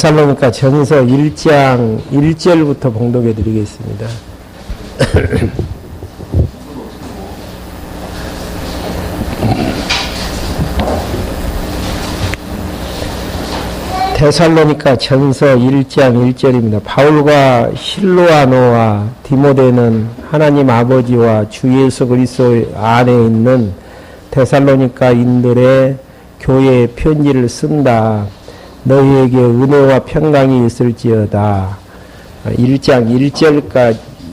데살로니가 전서 1장 1절부터 봉독해 드리겠습니다. 데살로니가 전서 1장 1절입니다. 바울과 실로아노와 디모데는 하나님 아버지와 주 예수 그리스도 안에 있는 데살로니가인들의 교회의 편지를 쓴다. 너희에게 은혜와 평강이 있을지어다. 1장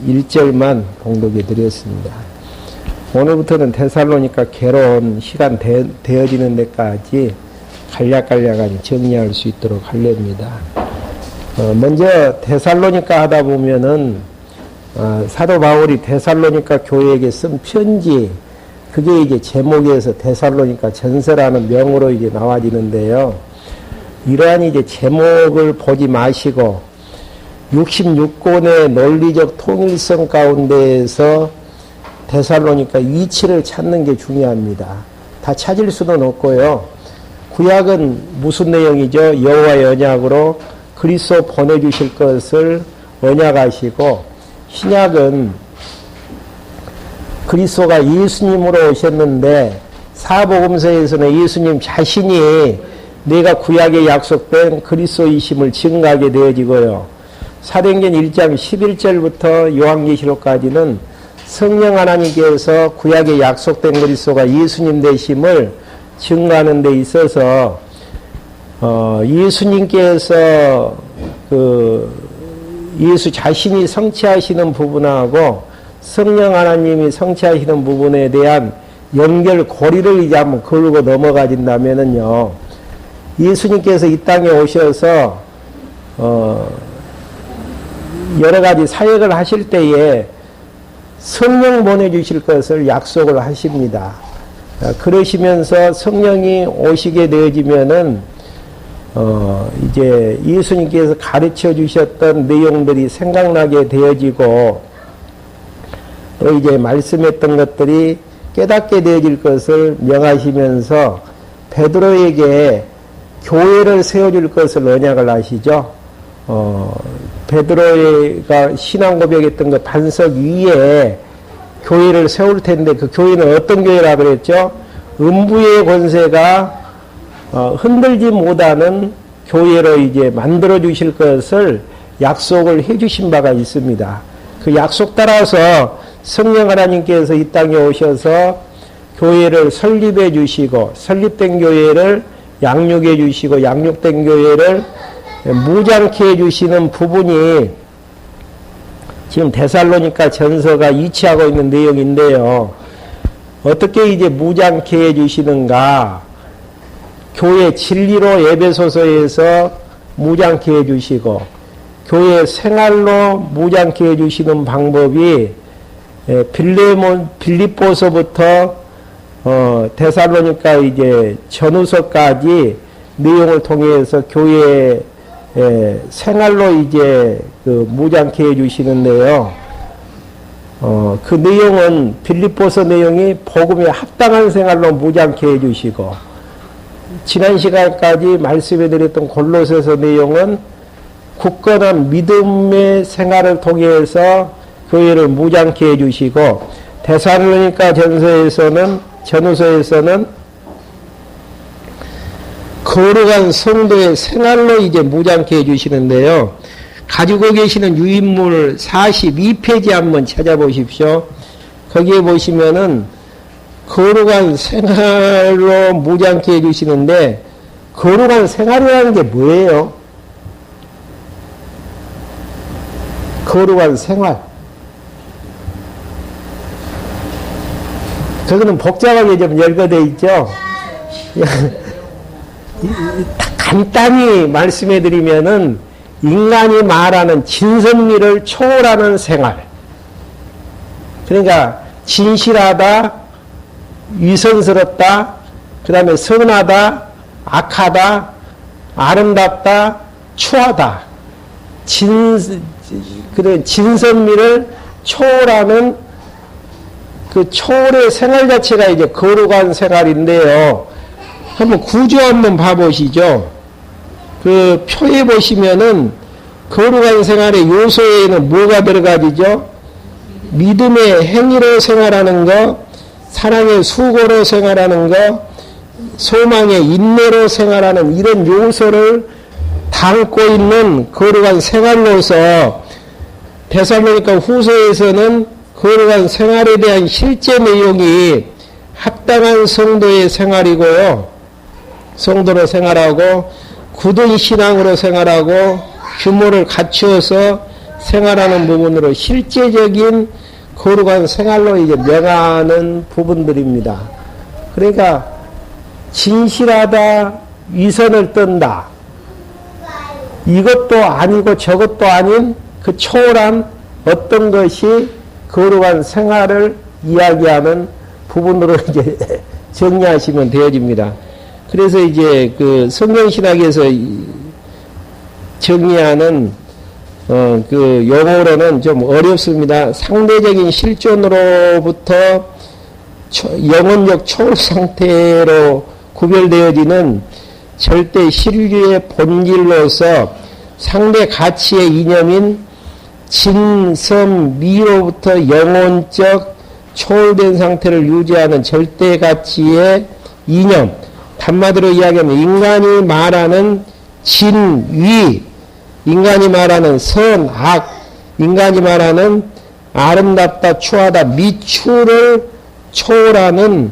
1절만 봉독해 드렸습니다. 오늘부터는 데살로니가 개론 시간 되어지는 데까지 간략간략하게 정리할 수 있도록 하렵니다. 먼저 데살로니가 하다 보면은 사도 바울이 데살로니가 교회에게 쓴 편지, 그게 이제 제목에서 데살로니가 전서라는 명으로 이제 나와지는데요. 이러한 이제 제목을 보지 마시고 66권의 논리적 통일성 가운데에서 데살로니가 위치를 찾는 게 중요합니다. 다 찾을 수는 없고요. 구약은 무슨 내용이죠? 여호와의 언약으로 그리스도 보내주실 것을 언약하시고, 신약은 그리스도가 예수님으로 오셨는데 사복음서에서는 예수님 자신이 내가 구약에 약속된 그리스도이심을 증거하게 되어지고요. 사도행전 1장 11절부터 요한계시록까지는 성령 하나님께서 구약에 약속된 그리스도가 예수님 되심을 증거하는 데 있어서 예수님께서 예수 자신이 성취하시는 부분하고 성령 하나님이 성취하시는 부분에 대한 연결고리를 이제 한번 걸고 넘어가진다면은요, 예수님께서 이 땅에 오셔서 여러 가지 사역을 하실 때에 성령 보내주실 것을 약속을 하십니다. 그러시면서 성령이 오시게 되어지면은 이제 예수님께서 가르쳐 주셨던 내용들이 생각나게 되어지고, 또 이제 말씀했던 것들이 깨닫게 되어질 것을 명하시면서 베드로에게 교회를 세워줄 것을 언약을 하시죠. 베드로가 신앙 고백했던 그 반석 위에 교회를 세울 텐데, 그 교회는 어떤 교회라 그랬죠? 음부의 권세가 흔들지 못하는 교회로 이제 만들어 주실 것을 약속을 해 주신 바가 있습니다. 그 약속 따라서 성령 하나님께서 이 땅에 오셔서 교회를 설립해 주시고, 설립된 교회를 양육해 주시고, 양육된 교회를 무장케 해 주시는 부분이 지금 데살로니가 전서가 위치하고 있는 내용인데요. 어떻게 이제 무장케 해 주시는가? 교회 진리로 에베소서에서 무장케 해 주시고, 교회 생활로 무장케 해 주시는 방법이 빌립보서부터 데살로니가 이제 전후서까지 내용을 통해서 교회 생활로 이제 무장케 해 주시는데요. 그 내용은 빌립보서 내용이 복음에 합당한 생활로 무장케 해 주시고, 지난 시간까지 말씀해 드렸던 골로새서 내용은 굳건한 믿음의 생활을 통해서 교회를 무장케 해 주시고, 데살로니가 전후서에서는 거룩한 성도의 생활로 이제 무장케 해 주시는데요. 가지고 계시는 유인물 42페이지 한번 찾아보십시오. 거기에 보시면은 거룩한 생활로 무장케 해 주시는데, 거룩한 생활이라는 게 뭐예요? 거룩한 생활. 그거는 복잡하게 좀 열거되어 있죠? 간단히 말씀해 드리면은, 인간이 말하는 진선미를 초월하는 생활. 그러니까 진실하다, 위선스럽다, 그 다음에 선하다, 악하다, 아름답다, 추하다. 그런 진선미를 초월하는 그 초월의 생활 자체가 이제 거룩한 생활인데요. 한번 구조 한번 봐보시죠. 그 표에 보시면은 거룩한 생활의 요소에는 뭐가 들어가지죠? 믿음의 행위로 생활하는 거, 사랑의 수고로 생활하는 거, 소망의 인내로 생활하는 이런 요소를 담고 있는 거룩한 생활로서 데살로니가 후서에서는 거룩한 생활에 대한 실제 내용이 합당한 성도의 생활이고요. 성도로 생활하고 굳은 신앙으로 생활하고 규모를 갖추어서 생활하는 부분으로 실제적인 거룩한 생활로 이제 명하는 부분들입니다. 그러니까 진실하다, 위선을 떤다. 이것도 아니고 저것도 아닌 그 초월한 어떤 것이 거룩한 생활을 이야기하는 부분으로 이제 정리하시면 되어집니다. 그래서 이제 그 성경신학에서 정리하는 그 용어로는 좀 어렵습니다. 상대적인 실존으로부터 영혼적 초월 상태로 구별되어지는 절대 실류의 본질로서 상대 가치의 이념인 진섬미로부터 영혼적 초월된 상태를 유지하는 절대 가치의 이념, 한마디로 이야기하면 인간이 말하는 진위, 인간이 말하는 선, 악, 인간이 말하는 아름답다, 추하다, 미추를 초월하는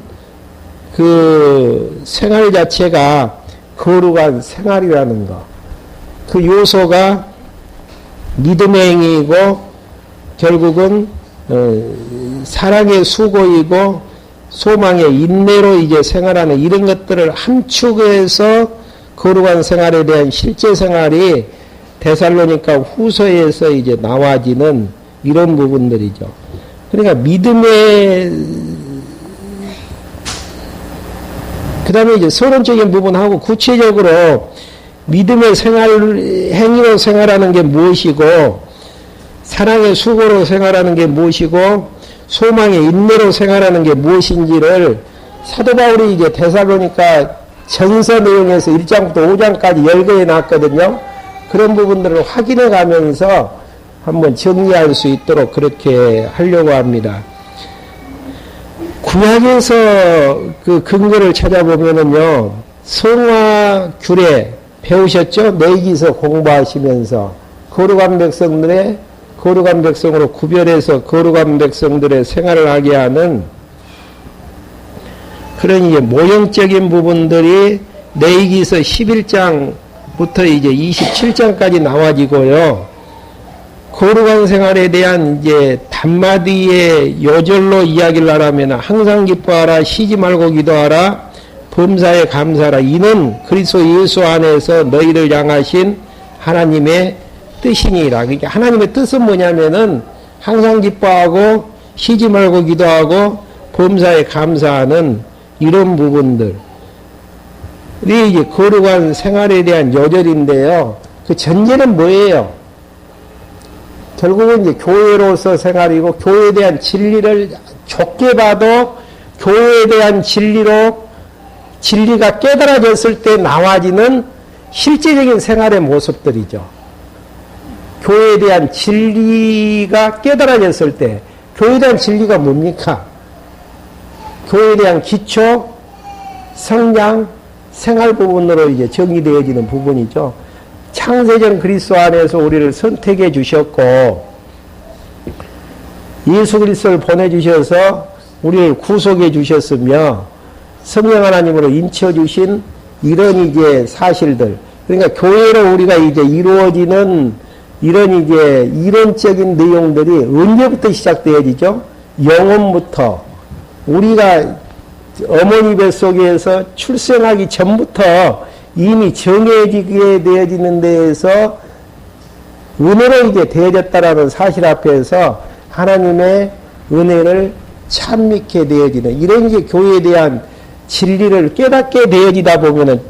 그 생활 자체가 거룩한 생활이라는 것. 그 요소가 믿음의 행위이고 결국은 사랑의 수고이고 소망의 인내로 이제 생활하는 이런 것들을 함축해서 거룩한 생활에 대한 실제 생활이 데살로니가 후서에서 이제 나와지는 이런 부분들이죠. 그러니까 믿음의 그 다음에 이제 서론적인 부분하고 구체적으로 믿음의 생활, 행위로 생활하는 게 무엇이고, 사랑의 수고로 생활하는 게 무엇이고, 소망의 인내로 생활하는 게 무엇인지를 사도 바울이 이제 데살로니가 전서 내용에서 1장부터 5장까지 열거해 놨거든요. 그런 부분들을 확인해 가면서 한번 정리할 수 있도록 그렇게 하려고 합니다. 구약에서 그 근거를 찾아보면은요, 성화 규례 배우셨죠? 내기서 공부하시면서 거룩한 백성들의 거룩한 백성으로 구별해서 거룩한 백성들의 생활을 하게 하는 그런 이제 모형적인 부분들이 레위기서 11장부터 이제 27장까지 나와지고요. 거룩한 생활에 대한 이제 단마디의 요절로 이야기를 하라면 항상 기뻐하라, 쉬지 말고 기도하라, 범사에 감사하라. 이는 그리스도 예수 안에서 너희를 향하신 하나님의 뜻이니라. 그러니까 하나님의 뜻은 뭐냐면은 항상 기뻐하고 쉬지 말고 기도하고 범사에 감사하는 이런 부분들이 이제 거룩한 생활에 대한 요절인데요. 그 전제는 뭐예요? 결국은 이제 교회로서 생활이고 교회에 대한 진리를 좁게 봐도 교회에 대한 진리가 깨달아졌을 때 나와지는 실제적인 생활의 모습들이죠. 교회에 대한 진리가 깨달아졌을 때 교회에 대한 진리가 뭡니까? 교회에 대한 기초, 성장, 생활 부분으로 이제 정의되어지는 부분이죠. 창세전 그리스도 안에서 우리를 선택해 주셨고 예수 그리스도를 보내주셔서 우리를 구속해 주셨으며 성령 하나님으로 인쳐 주신 이런 이제 사실들, 그러니까 교회로 우리가 이제 이루어지는 이런 이제 이론적인 내용들이 언제부터 시작되어지죠? 영혼부터 우리가 어머니 뱃속에서 출생하기 전부터 이미 정해지게 되어지는 데에서 은혜로 이게 되어졌다라는 사실 앞에서 하나님의 은혜를 참 믿게 되어지는 이런 이제 교회에 대한 진리를 깨닫게 되어지다 보면은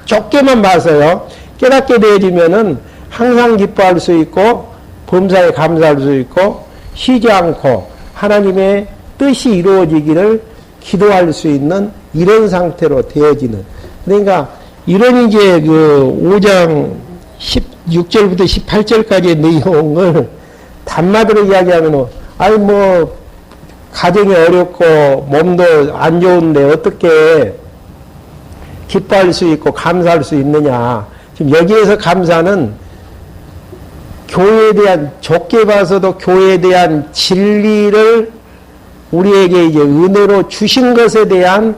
좁게만 봐서요. 깨닫게 되어지면은 항상 기뻐할 수 있고 범사에 감사할 수 있고 쉬지 않고 하나님의 뜻이 이루어지기를 기도할 수 있는 이런 상태로 되어지는, 그러니까 이런 이제 그 5장 16절부터 18절까지의 내용을 단마디로 이야기하면, 아니 뭐 가정이 어렵고 몸도 안 좋은데 어떻게 기뻐할 수 있고 감사할 수 있느냐. 지금 여기에서 감사는 교회에 대한, 좁게 봐서도 교회에 대한 진리를 우리에게 이제 은혜로 주신 것에 대한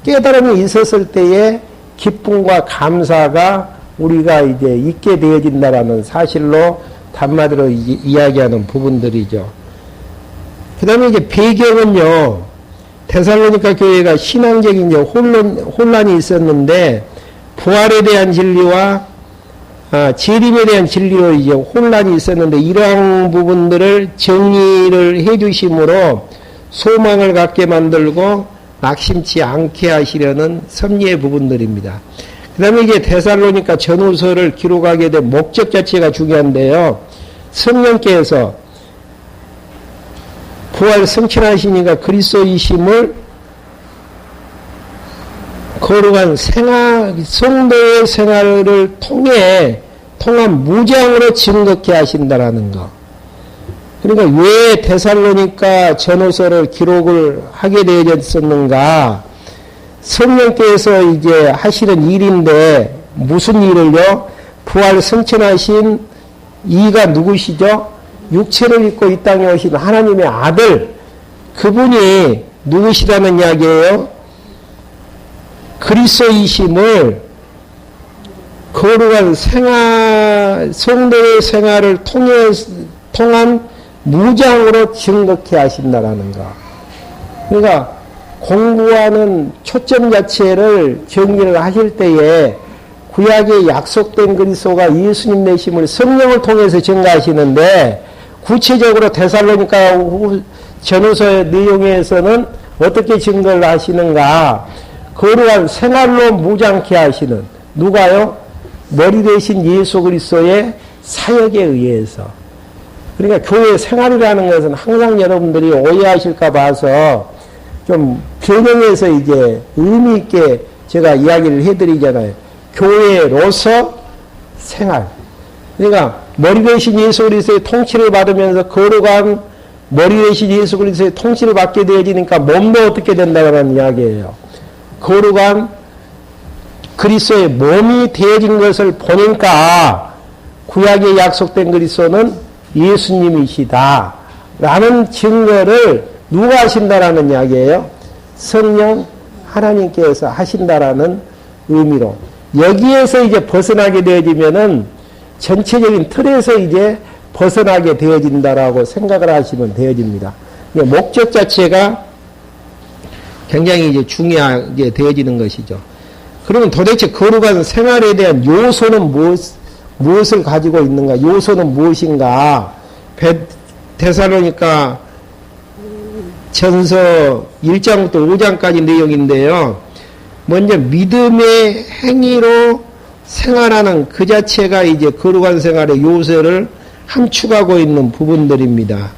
깨달음이 있었을 때에 기쁨과 감사가 우리가 이제 있게 되어진다라는 사실로 단마디로 이야기하는 부분들이죠. 그 다음에 이제 배경은요, 데살로니가 교회가 신앙적인 이제 혼란이 있었는데, 부활에 대한 진리와 재림에 대한 진리로 이제 혼란이 있었는데, 이러한 부분들을 정리를 해 주심으로 소망을 갖게 만들고 낙심치 않게 하시려는 섭리의 부분들입니다. 그 다음에 이제 데살로니가 전후서를 기록하게 된 목적 자체가 중요한데요. 성령께서 부활 성취하시니까 그리스도이심을 거룩한 성도의 생활을 통한 무장으로 증거케 하신다라는 것. 그러니까 왜 데살로니가 전후서를 기록을 하게 되어졌었는가? 성령께서 이제 하시는 일인데, 무슨 일을요? 부활 성취하신 이가 누구시죠? 육체를 입고 이 땅에 오신 하나님의 아들, 그분이 누구시라는 이야기예요? 그리스도이심을 거룩한 성도의 생활을 통한 무장으로 증거케 하신다라는 거. 그러니까 공부하는 초점 자체를 정리를 하실 때에 구약에 약속된 그리스도가 예수님 되심을 성령을 통해서 증거하시는데, 구체적으로 데살로니가 전후서의 내용에서는 어떻게 증거를 하시는가? 거룩한 생활로 무장케 하시는, 누가요? 머리 대신 예수 그리스도의 사역에 의해서. 그러니까 교회 생활이라는 것은 항상 여러분들이 오해하실까 봐서 좀 변형해서 이제 의미 있게 제가 이야기를 해드리잖아요. 교회로서 생활. 그러니까 머리 대신 예수 그리스도의 통치를 받으면서 거룩한 머리 대신 예수 그리스도의 통치를 받게 되어지니까 몸도 어떻게 된다는 이야기예요. 거룩한 그리스도의 몸이 되어진 것을 보니까 구약에 약속된 그리스도는 예수님이시다 라는 증거를 누가 하신다라는 이야기예요? 성령 하나님께서 하신다라는 의미로. 여기에서 이제 벗어나게 되어지면은 전체적인 틀에서 이제 벗어나게 되어진다라고 생각을 하시면 되어집니다. 목적 자체가 굉장히 이제 중요하게 되어지는 것이죠. 그러면 도대체 거룩한 생활에 대한 요소는 무엇을 가지고 있는가? 요소는 무엇인가? 데살로니가 전서 1장부터 5장까지 내용인데요. 먼저 믿음의 행위로 생활하는 그 자체가 이제 거룩한 생활의 요소를 함축하고 있는 부분들입니다.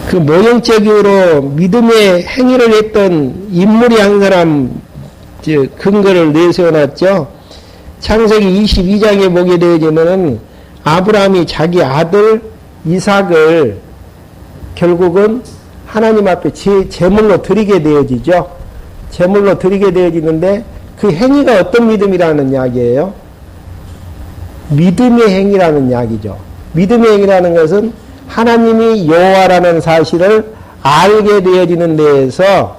그 모형적으로 믿음의 행위를 했던 인물이 한 사람 근거를 내세워놨죠. 창세기 22장에 보게 되어지면은 아브라함이 자기 아들 이삭을 결국은 하나님 앞에 제물로 드리게 되어지죠. 제물로 드리게 되어지는데 그 행위가 어떤 믿음이라는 이야기예요? 믿음의 행위라는 이야기죠. 믿음의 행위라는 것은 하나님이 여호와라는 사실을 알게 되어지는 데에서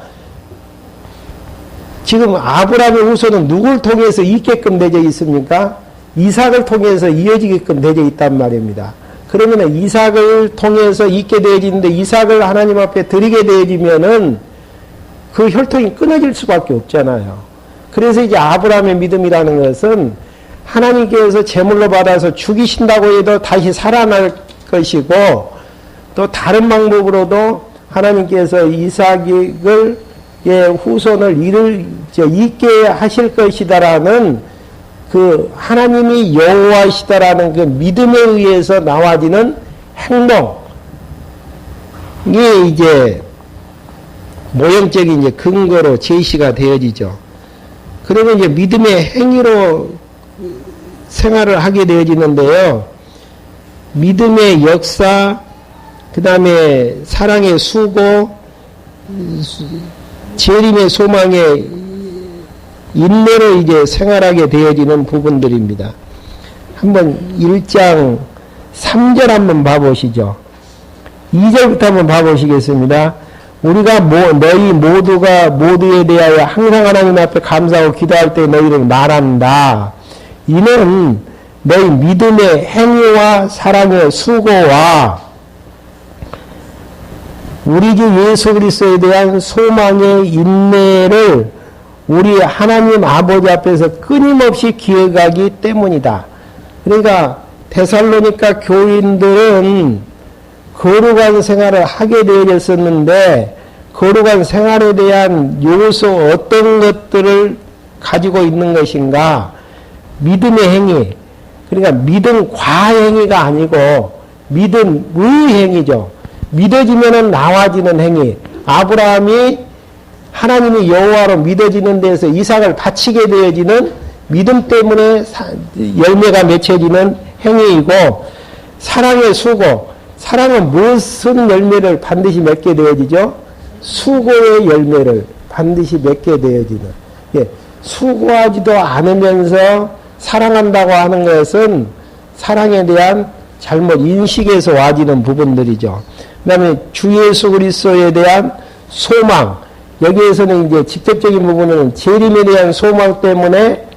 지금 아브라함의 후손은 누굴 통해서 있게끔 되어 있습니까? 이삭을 통해서 이어지게끔 되어 있단 말입니다. 그러면 이삭을 통해서 있게 되어지는데 이삭을 하나님 앞에 드리게 되어지면은 그 혈통이 끊어질 수밖에 없잖아요. 그래서 이제 아브라함의 믿음이라는 것은 하나님께서 제물로 받아서 죽이신다고 해도 다시 살아날 것이고 또 다른 방법으로도 하나님께서 이삭의 후손을 있게 하실 것이다라는 그 하나님이 여호와시다라는 그 믿음에 의해서 나와지는 행동이 이제 모형적인 이제 근거로 제시가 되어지죠. 그러면 이제 믿음의 행위로 생활을 하게 되어지는데요. 믿음의 역사, 그 다음에 사랑의 수고, 재림의 소망의 인내로 이제 생활하게 되어지는 부분들입니다. 한번 1장 3절 한번 봐보시죠. 2절부터 한번 봐보시겠습니다. 우리가 너희 모두에 대하여 항상 하나님 앞에 감사하고 기도할 때 너희를 말한다. 이는 너희 믿음의 행위와 사랑의 수고와 우리 주 예수 그리스도에 대한 소망의 인내를 우리 하나님 아버지 앞에서 끊임없이 기억하기 때문이다. 그러니까 데살로니가 교인들은 거룩한 생활을 하게 되어졌었는데 거룩한 생활에 대한 요소 어떤 것들을 가지고 있는 것인가? 믿음의 행위. 그러니까 믿음 과행위가 아니고 믿음의 행위죠. 믿어지면은 나와지는 행위. 아브라함이 하나님이 여호와로 믿어지는 데에서 이삭을 바치게 되어지는 믿음 때문에 열매가 맺혀지는 행위이고, 사랑의 수고. 사랑은 무슨 열매를 반드시 맺게 되어지죠? 수고의 열매를 반드시 맺게 되어지는. 예, 수고하지도 않으면서 사랑한다고 하는 것은 사랑에 대한 잘못 인식에서 와지는 부분들이죠. 그 다음에 주 예수 그리스도에 대한 소망. 여기에서는 이제 직접적인 부분은 재림에 대한 소망 때문에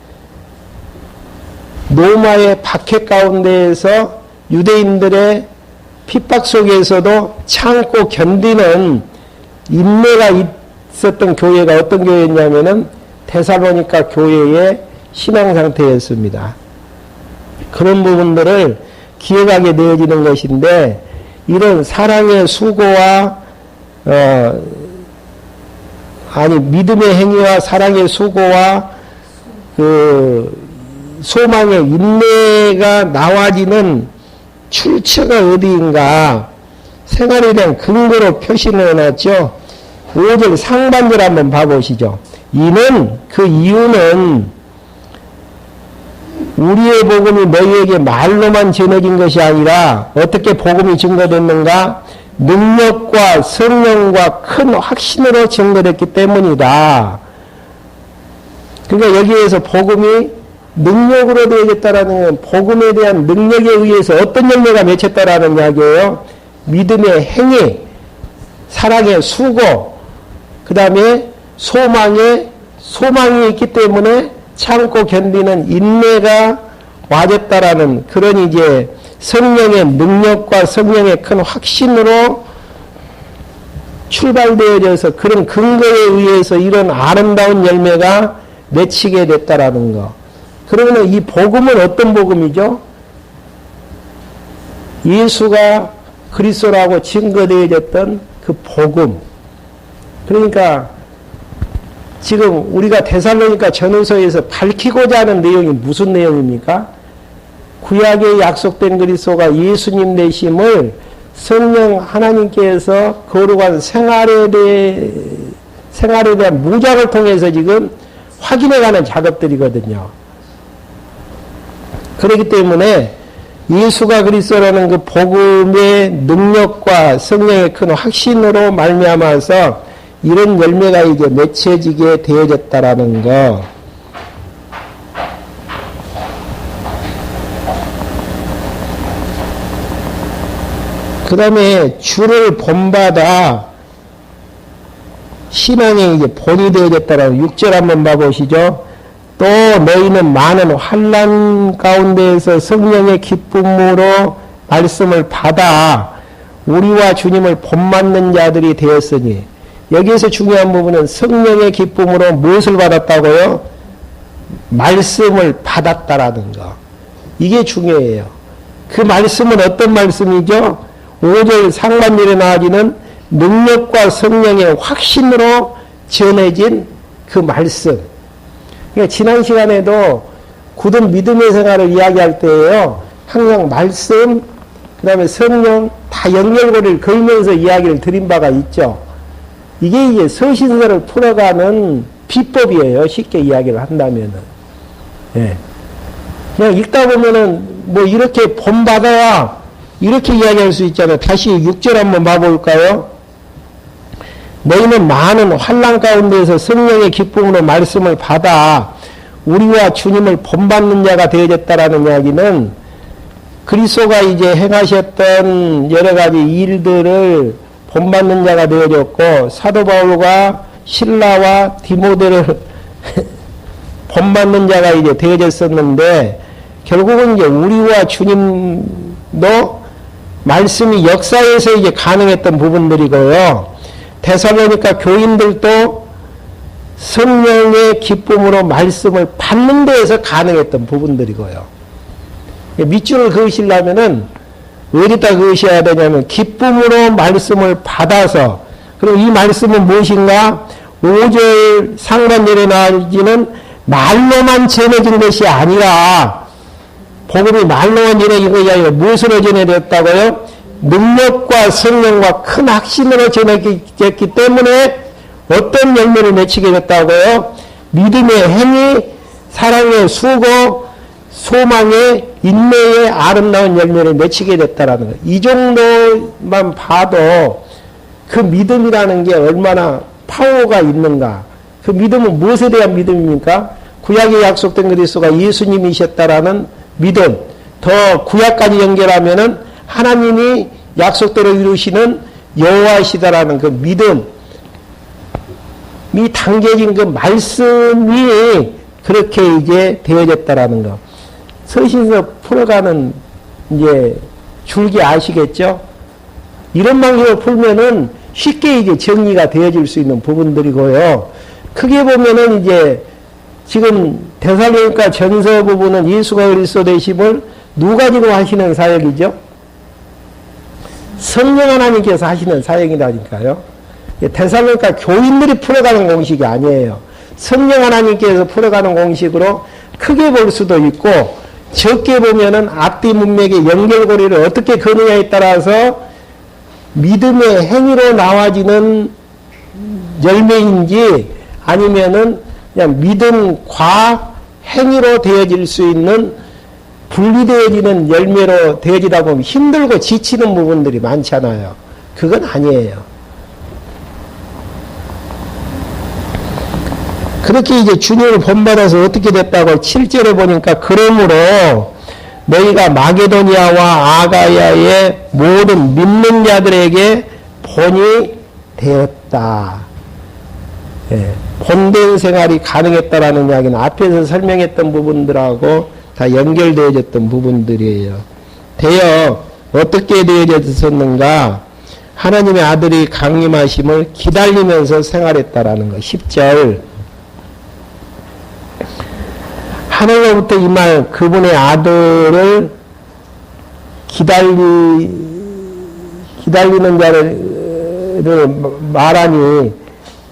로마의 박해 가운데에서 유대인들의 핍박 속에서도 참고 견디는 인내가 있었던 교회가 어떤 교회였냐면은 데살로니가 교회의 신앙 상태였습니다. 그런 부분들을 기억하게 되어지는 것인데, 이런 사랑의 수고와 믿음의 행위와 사랑의 수고와 소망의 인내가 나와지는 출처가 어디인가? 생활에 대한 근거로 표시를 해놨죠. 5절 상반절 한번 봐보시죠. 그 이유는 우리의 복음이 너희에게 말로만 전해진 것이 아니라 어떻게 복음이 증거됐는가? 능력과 성령과 큰 확신으로 증거됐기 때문이다. 그러니까 여기에서 복음이 능력으로 되어졌다라는 건 복음에 대한 능력에 의해서 어떤 열매가 맺혔다라는 이야기예요. 믿음의 행위, 사랑의 수고, 그 다음에 소망이 있기 때문에 참고 견디는 인내가 와졌다라는 그런 이제 성령의 능력과 성령의 큰 확신으로 출발되어져서 그런 근거에 의해서 이런 아름다운 열매가 맺히게 됐다라는 거. 그러면 이 복음은 어떤 복음이죠? 예수가 그리스도라고 증거되어졌던 그 복음. 그러니까 지금 우리가 데살로니가 전후서에서 밝히고자 하는 내용이 무슨 내용입니까? 구약에 약속된 그리스도가 예수님 되심을 성령 하나님께서 거룩한 생활에 대한 무장을 통해서 지금 확인해가는 작업들이거든요. 그렇기 때문에 예수가 그리스도라는 그 복음의 능력과 성령의 큰 확신으로 말미암아서 이런 열매가 이제 맺혀지게 되어졌다라는 거. 그 다음에 주를 본받아 신앙의 이제 본이 되어졌다라는 6절 한번 봐보시죠. 또 너희는 많은 환난 가운데에서 성령의 기쁨으로 말씀을 받아 우리와 주님을 본받는 자들이 되었으니, 여기에서 중요한 부분은 성령의 기쁨으로 무엇을 받았다고요? 말씀을 받았다라는 거. 이게 중요해요. 그 말씀은 어떤 말씀이죠? 5절 상반절에 나와지는 능력과 성령의 확신으로 전해진 그 말씀. 그러니까 지난 시간에도 굳은 믿음의 생활을 이야기할 때에요, 항상 말씀, 그 다음에 성령 다 연결고리를 걸면서 이야기를 드린 바가 있죠. 이게 이제 서신서를 풀어가는 비법이에요. 쉽게 이야기를 한다면은. 예. 그냥 읽다 보면은 뭐 이렇게 본받아야 이렇게 이야기할 수 있잖아요. 다시 6절 한번 봐볼까요? 너희는 많은 환난 가운데에서 성령의 기쁨으로 말씀을 받아 우리와 주님을 본받는 자가 되어졌다라는 이야기는 그리스도가 이제 행하셨던 여러 가지 일들을 본받는 자가 되어졌고 사도 바울과 실라와 디모데를 본받는 자가 이제 되어졌었는데 결국은 이제 우리와 주님도 말씀이 역사에서 이제 가능했던 부분들이고요. 데살로니가 교인들도 성령의 기쁨으로 말씀을 받는 데에서 가능했던 부분들이고요. 밑줄을 그으시려면은 어디다 그으셔야 되냐면 기쁨으로 말씀을 받아서 그리고 이 말씀은 무엇인가? 5절 상반절에 나와지는 말로만 전해진 것이 아니라 복음이 말로만 전해진 것이 아니라 무엇으로 전해졌다고요? 능력과 성령과 큰 확신으로 전해졌기 때문에 어떤 열매를 맺히게 됐다고요? 믿음의 행위, 사랑의 수고, 소망의 인내의 아름다운 열매를 맺히게 됐다라는 거예요. 이 정도만 봐도 그 믿음이라는 게 얼마나 파워가 있는가. 그 믿음은 무엇에 대한 믿음입니까? 구약에 약속된 그리스도가 예수님이셨다라는 믿음. 더 구약까지 연결하면은 하나님이 약속대로 이루시는 여호와시다라는 그 믿음이 담겨진 그 말씀이 그렇게 이제 되어졌다라는 거. 서신서 풀어가는 이제 줄기 아시겠죠? 이런 방식으로 풀면은 쉽게 이제 정리가 되어질 수 있는 부분들이고요. 크게 보면은 이제 지금 데살로니가 전서 부분은 예수가 그리스도 되심을 누가 지금 하시는 사역이죠? 성령 하나님께서 하시는 사역이라니까요. 데살로니가 교인들이 풀어가는 공식이 아니에요. 성령 하나님께서 풀어가는 공식으로 크게 볼 수도 있고 적게 보면은 앞뒤 문맥의 연결고리를 어떻게 거느냐에 따라서 믿음의 행위로 나와지는 열매인지 아니면은 그냥 믿음과 행위로 되어질 수 있는 분리되어지는 열매로 되어지다 보면 힘들고 지치는 부분들이 많잖아요. 그건 아니에요. 그렇게 이제 주님을 본받아서 어떻게 됐다고 7절에 보니까 그러므로 너희가 마게도니아와 아가야의 모든 믿는 자들에게 본이 되었다. 예, 본된 생활이 가능했다라는 이야기는 앞에서 설명했던 부분들하고 다 연결되어졌던 부분들이에요. 되어 어떻게 되어졌었는가? 하나님의 아들이 강림하심을 기다리면서 생활했다라는 거. 10절. 하늘로부터 임할 그분의 아들을 기다리는 자를 말하니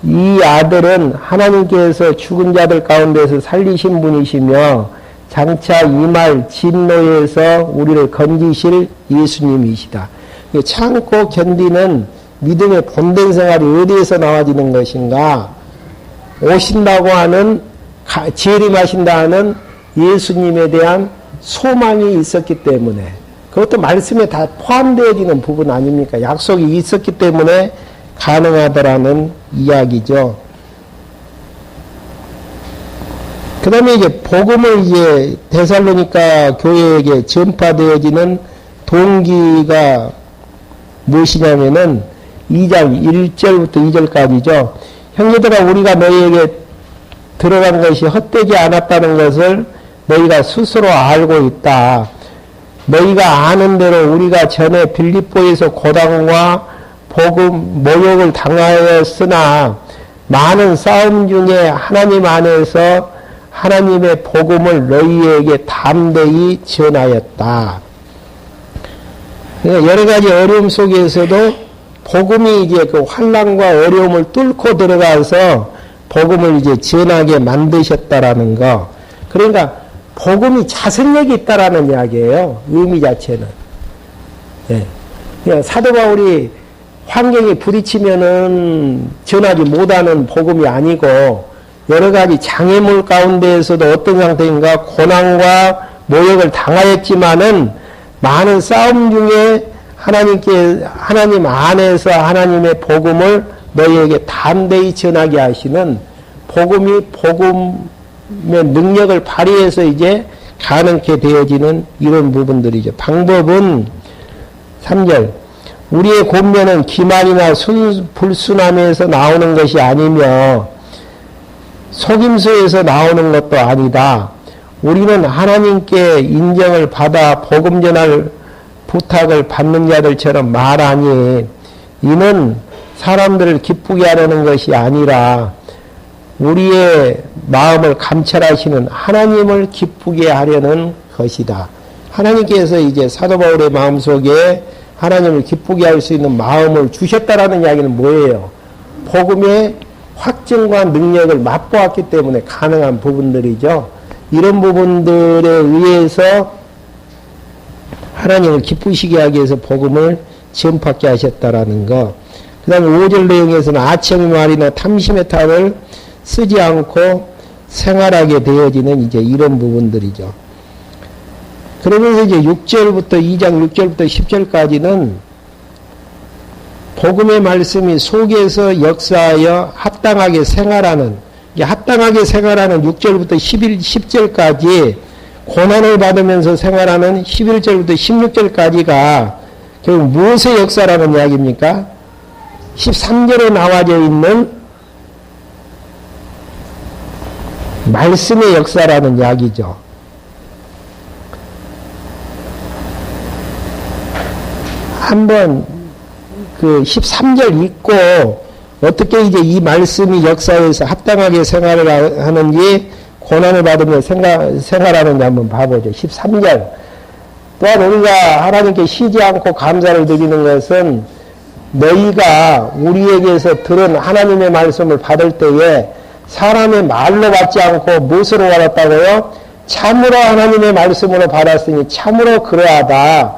이 아들은 하나님께서 죽은 자들 가운데서 살리신 분이시며 장차 임할 진노에서 우리를 건지실 예수님이시다. 참고 견디는 믿음의 본된 생활이 어디에서 나와지는 것인가? 오신다고 하는 재림하신다 하는 예수님에 대한 소망이 있었기 때문에 그것도 말씀에 다 포함되어지는 부분 아닙니까? 약속이 있었기 때문에 가능하더라는 이야기죠. 그 다음에 이제 복음을 이제 데살로니가 교회에게 전파되어지는 동기가 무엇이냐면은 2장 1절부터 2절까지죠. 형제들아 우리가 너희에게 들어간 것이 헛되지 않았다는 것을 너희가 스스로 알고 있다. 너희가 아는 대로 우리가 전에 빌립보에서 고난과 복음 모욕을 당하였으나 많은 싸움 중에 하나님 안에서 하나님의 복음을 너희에게 담대히 전하였다. 여러 가지 어려움 속에서도 복음이 이제 그 환난과 어려움을 뚫고 들어가서 복음을 이제 전하게 만드셨다라는 거. 그러니까 복음이 자생력이 있다라는 이야기예요. 의미 자체는. 예. 그러니까 사도 바울이 환경이 부딪히면은 전하지 못하는 복음이 아니고 여러 가지 장애물 가운데에서도 어떤 상태인가 고난과 모욕을 당하였지만은 많은 싸움 중에 하나님 안에서 하나님의 복음을 너희에게 담대히 전하게 하시는 복음의 능력을 발휘해서 이제 가능케 되어지는 이런 부분들이죠. 방법은 3절 우리의 권면은 기만이나 불순함에서 나오는 것이 아니며 속임수에서 나오는 것도 아니다. 우리는 하나님께 인정을 받아 복음 전할 부탁을 받는 자들처럼 말하니 이는 사람들을 기쁘게 하려는 것이 아니라 우리의 마음을 감찰하시는 하나님을 기쁘게 하려는 것이다. 하나님께서 이제 사도 바울의 마음속에 하나님을 기쁘게 할 수 있는 마음을 주셨다라는 이야기는 뭐예요? 복음의 확증과 능력을 맛보았기 때문에 가능한 부분들이죠. 이런 부분들에 의해서 하나님을 기쁘시게 하기 위해서 복음을 전파하게 하셨다라는 거. 그 다음에 5절 내용에서는 아첨의 말이나 탐심의 탈을 쓰지 않고 생활하게 되어지는 이제 이런 부분들이죠. 그러면서 이제 6절부터 2장 6절부터 10절까지는 복음의 말씀이 속에서 역사하여 합당하게 생활하는, 합당하게 생활하는 6절부터 10절까지 고난을 받으면서 생활하는 11절부터 16절까지가 결국 무엇의 역사라는 이야기입니까? 13절에 나와져 있는 말씀의 역사라는 이야기죠. 한번 그 13절 읽고 어떻게 이제 이 말씀이 역사에서 합당하게 생활을 하는지 고난을 받으며 생활하는지 한번 봐보죠. 13절. 또한 우리가 하나님께 쉬지 않고 감사를 드리는 것은 너희가 우리에게서 들은 하나님의 말씀을 받을 때에 사람의 말로 받지 않고 무엇으로 받았다고요? 참으로 하나님의 말씀으로 받았으니 참으로 그러하다.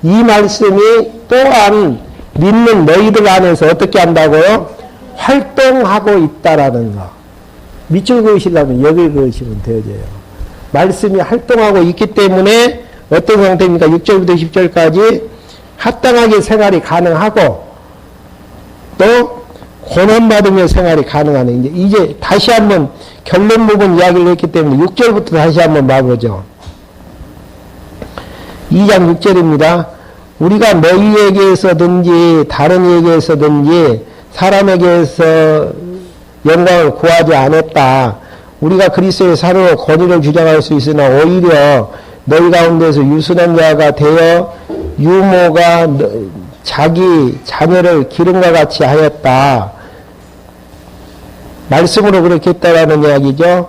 이 말씀이 또한 믿는 너희들 안에서 어떻게 한다고요? 활동하고 있다라는 거. 밑줄 그으시려면 여기 그으시면 되어져요. 말씀이 활동하고 있기 때문에 어떤 상태입니까? 6절부터 10절까지 합당하게 생활이 가능하고 또 고난받으며 생활이 가능하네. 이제 다시 한번 결론 부분 이야기를 했기 때문에 6절부터 다시 한번 봐보죠. 2장 6절입니다. 우리가 너희에게서든지 다른 이에게서든지 사람에게서 영광을 구하지 않았다. 우리가 그리스도의 사도로 권위를 주장할 수 있으나 오히려 너희 가운데서 유순한 자가 되어 유모가 자기 자녀를 기름과 같이 하였다. 말씀으로 그렇게 했다라는 이야기죠.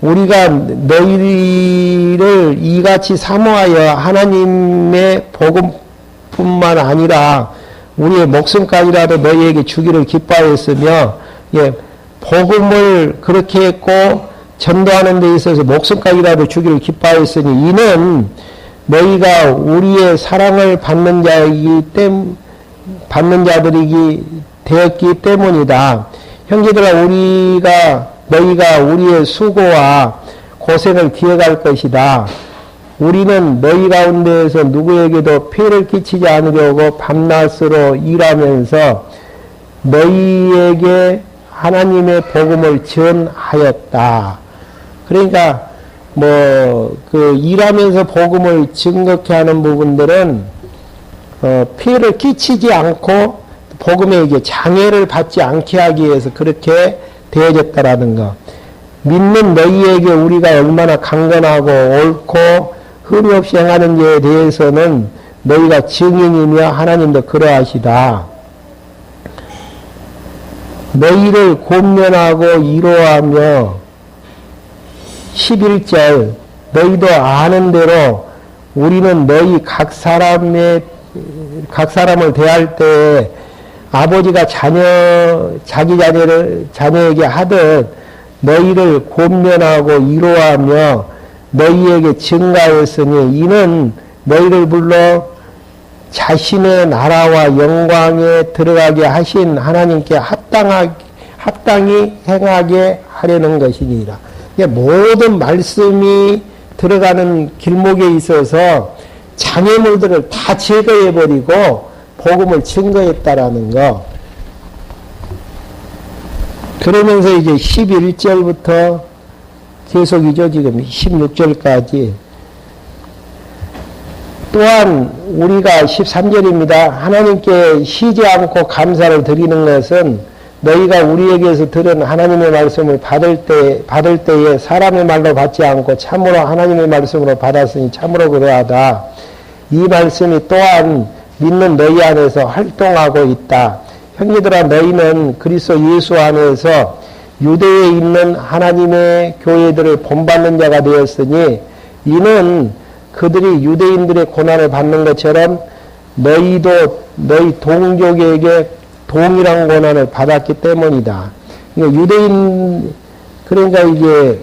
우리가 너희를 이같이 사모하여 하나님의 복음뿐만 아니라 우리의 목숨까지라도 너희에게 주기를 기뻐하였으며, 복음을 그렇게 했고 전도하는 데 있어서 목숨까지라도 주기를 기뻐하였으니 이는 너희가 우리의 사랑을 받는 자들이기 되었기 때문이다. 형제들아, 너희가 우리의 수고와 고생을 기억할 것이다. 우리는 너희 가운데에서 누구에게도 피해를 끼치지 않으려고 밤낮으로 일하면서 너희에게 하나님의 복음을 전하였다. 그러니까 일하면서 복음을 증거케 하는 부분들은 피해를 끼치지 않고 복음에 이제 장애를 받지 않게 하기 위해서 그렇게 되어졌다라는 거. 믿는 너희에게 우리가 얼마나 강건하고 옳고 흠이 없이 행하는지에 대해서는 너희가 증인이며 하나님도 그러하시다. 너희를 권면하고 위로하며 11절 너희도 아는 대로 우리는 너희 각 사람을 대할 때 아버지가 자기 자녀에게 하듯 너희를 권면하고 위로하며 너희에게 증가했으니 이는 너희를 불러 자신의 나라와 영광에 들어가게 하신 하나님께 합당히 행하게 하려는 것이니라. 모든 말씀이 들어가는 길목에 있어서 장애물들을 다 제거해버리고 복음을 증거했다라는 거. 그러면서 이제 11절부터 계속이죠. 지금 16절까지. 또한 우리가 13절입니다. 하나님께 쉬지 않고 감사를 드리는 것은 너희가 우리에게서 들은 하나님의 말씀을 받을 때에 사람의 말로 받지 않고 참으로 하나님의 말씀으로 받았으니 참으로 그러하다. 이 말씀이 또한 믿는 너희 안에서 활동하고 있다. 형제들아, 너희는 그리스도 예수 안에서 유대에 있는 하나님의 교회들을 본받는 자가 되었으니 이는 그들이 유대인들의 고난을 받는 것처럼 너희도 너희 동족에게 동일한 고난을 받았기 때문이다. 그러니까 이게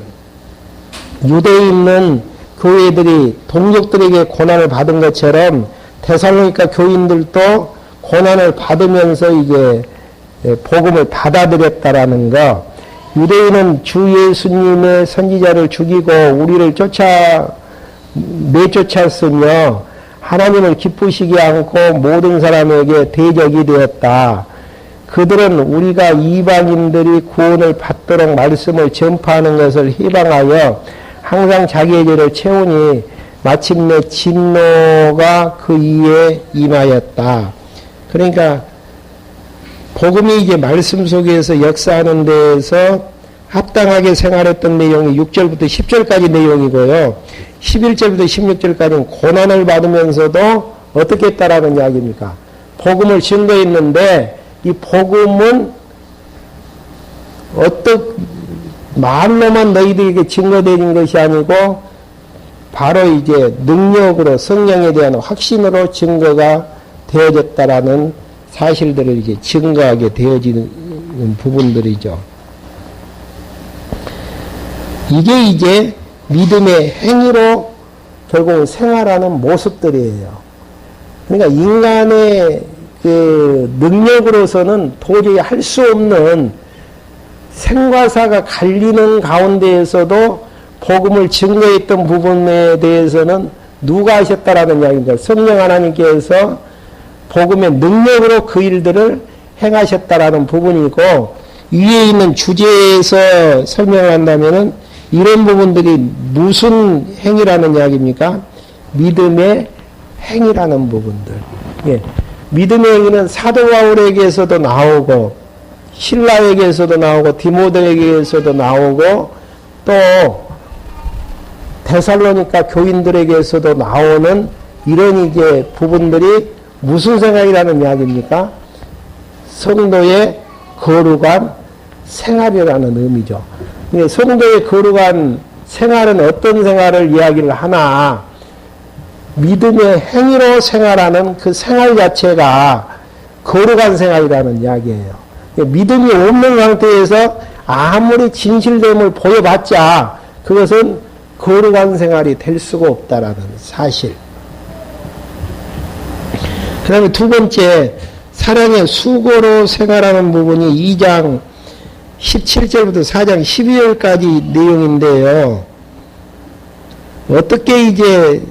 유대에 있는 교회들이 동족들에게 고난을 받은 것처럼 데살로니가 교인들도 고난을 받으면서 이게 복음을 받아들였다라는 거. 유대인은 주 예수님의 선지자를 죽이고 우리를 내쫓았으며 하나님을 기쁘시게 않고 모든 사람에게 대적이 되었다. 그들은 우리가 이방인들이 구원을 받도록 말씀을 전파하는 것을 희망하여 항상 자기의 죄를 채우니 마침내 진노가 그 이에 임하였다. 그러니까 복음이 이제 말씀 속에서 역사하는 데에서 합당하게 생활했던 내용이 6절부터 10절까지 내용이고요. 11절부터 16절까지는 고난을 받으면서도 어떻게 했다라는 이야기입니까? 복음을 증거했는데 이 복음은 말로만 너희들에게 증거되는 것이 아니고 바로 이제 능력으로 성령에 대한 확신으로 증거가 되어졌다라는 사실들을 이제 증거하게 되어지는 부분들이죠. 이게 이제 믿음의 행위로 결국은 생활하는 모습들이에요. 그러니까 인간의 그 능력으로서는 도저히 할 수 없는 생과 사가 갈리는 가운데에서도 복음을 증거했던 부분에 대해서는 누가 하셨다라는 이야기입니다. 성령 하나님께서 복음의 능력으로 그 일들을 행하셨다라는 부분이고, 위에 있는 주제에서 설명을 한다면은 이런 부분들이 무슨 행위라는 이야기입니까? 믿음의 행위라는 부분들. 예. 믿음의 행위는 사도 바울에게서도 나오고, 신라에게서도 나오고, 디모데에게서도 나오고, 또 데살로니가 교인들에게서도 나오는 이런 이제 부분들이 무슨 생활이라는 이야기입니까? 성도의 거룩한 생활이라는 의미죠. 성도의 거룩한 생활은 어떤 생활을 이야기를 하나? 믿음의 행위로 생활하는 그 생활 자체가 거룩한 생활이라는 이야기예요. 믿음이 없는 상태에서 아무리 진실됨을 보여봤자 그것은 거룩한 생활이 될 수가 없다라는 사실. 그 다음에 두 번째, 사랑의 수고로 생활하는 부분이 2장 17절부터 4장 12절까지 내용인데요. 어떻게 이제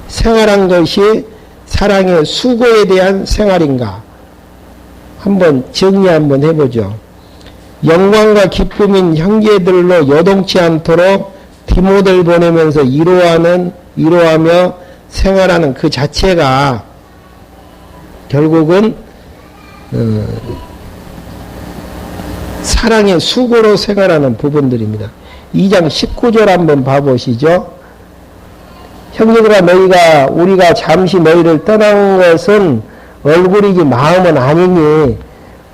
생활한 것이 사랑의 수고에 대한 생활인가? 한번 정리 한번 해보죠. 영광과 기쁨인 형제들로 요동치 않도록 디모데를 보내면서 위로하며 생활하는 그 자체가 결국은 사랑의 수고로 생활하는 부분들입니다. 2장 19절 한번 봐보시죠. 형제들아, 우리가 잠시 너희를 떠난 것은 얼굴이지 마음은 아니니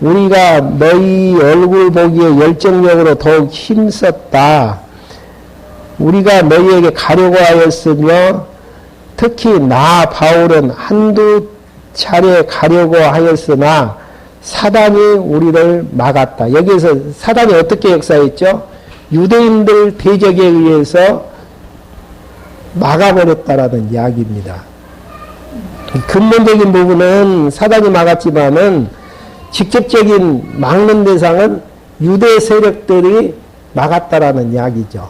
우리가 너희 얼굴 보기에 열정적으로 더욱 힘썼다. 우리가 너희에게 가려고 하였으며 특히 나 바울은 한두 차례 가려고 하였으나 사단이 우리를 막았다. 여기에서 사단이 어떻게 역사했죠? 유대인들 대적에 의해서 막아버렸다라는 이야기입니다. 근본적인 부분은 사단이 막았지만은 직접적인 막는 대상은 유대 세력들이 막았다라는 이야기죠.